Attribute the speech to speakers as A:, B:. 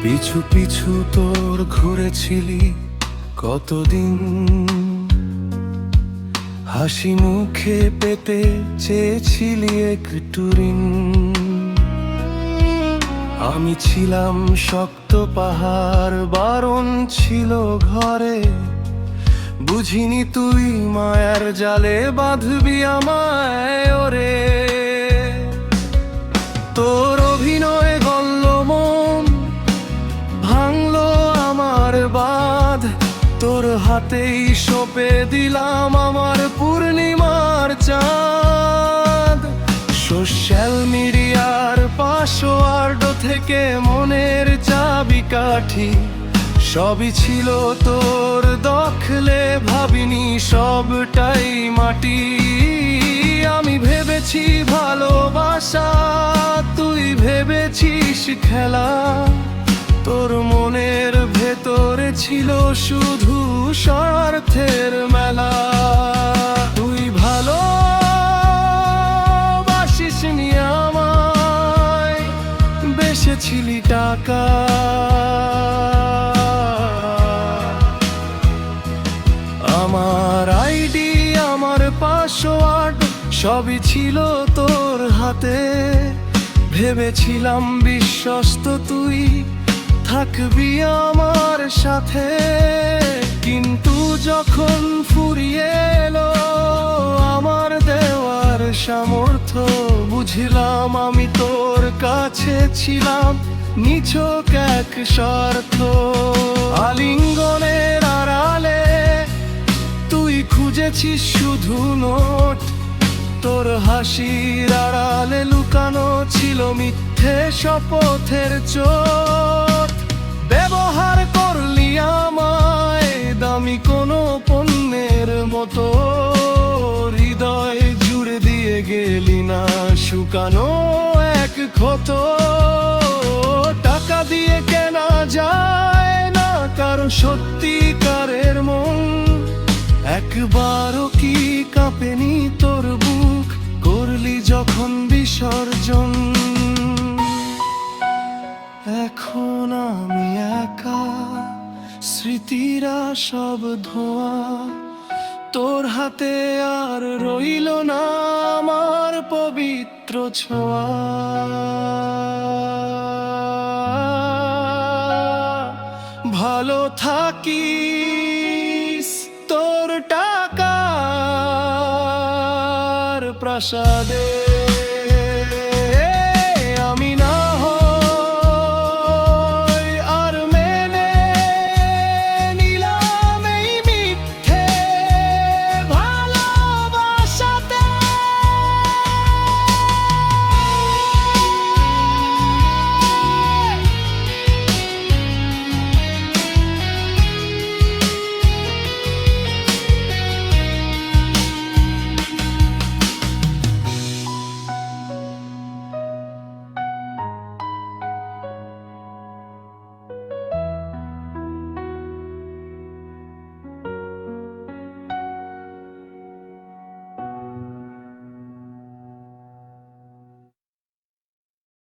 A: পিছু পিছু তোর ঘুরেছিলি কতদিন, হাসি মুখে পেতে চেয়েছিলি একটু ঋণ। আমি ছিলাম শক্ত পাহাড়, বারণ ছিল ঘরে, বুঝিনি তুই মায়ার জালে বাঁধবি আমায় ওরে। তোর অভিনয় গল্ল মন, ভাঙলো আমার বাঁধ, তোর হাতেই সঁপে দিলাম আমার পূর্ণিমার চাঁদ। সোশ্যাল মিডিয়ার পাসওয়ার্ড থেকে মনের চাবিকাঠি সবই ছিল তোর দখলে, ভাবিনি সবটাই মাটি। আমি ভেবেছি ভালোবাসা, তুই ভেবেছিস খেলা, তোর মনের ভেতরে ছিল শুধু স্বার্থের মেলা। তুই ভালোবাসিসনি আমায়, বেসেছিলি টাকা। আমার আইডি, আমার পাসওয়ার্ড সবই ছিল তোর হাতে, ভেবেছিলাম বিশ্বস্ত তুই থাকবি আমার সাথে। কিন্তু যখন ফুরিয়ে এলো আমার দেওয়ার সামর্থ্য, বুঝলাম আমি তোর কাছে ছিলাম নিছক এক স্বার্থ। আলিঙ্গনের আড়ালে তুই খুঁজেছিস শুধু নোট, তোর হাসির আড়ালে লুকানো ছিল মিথ্যে শপথের চোট। ব্যবহার করলি আমায় দামি কোনো পণ্যের মতো, হৃদয় জুড়ে দিয়ে গেলি না শুকানো এক ক্ষত। টাকা দিয়ে কেনা যায় না কারো সত্যিকারের মন, একবারও কি কাঁপেনি তোর বুক করলি যখন বিসর্জন। এখন আমি একা, স্মৃতিরা সব ধোঁয়া, তোর হাতে আর রইল না আমার পবিত্র ছোঁয়া। ভালো থাকিস তোর টাকার প্রাসাদে।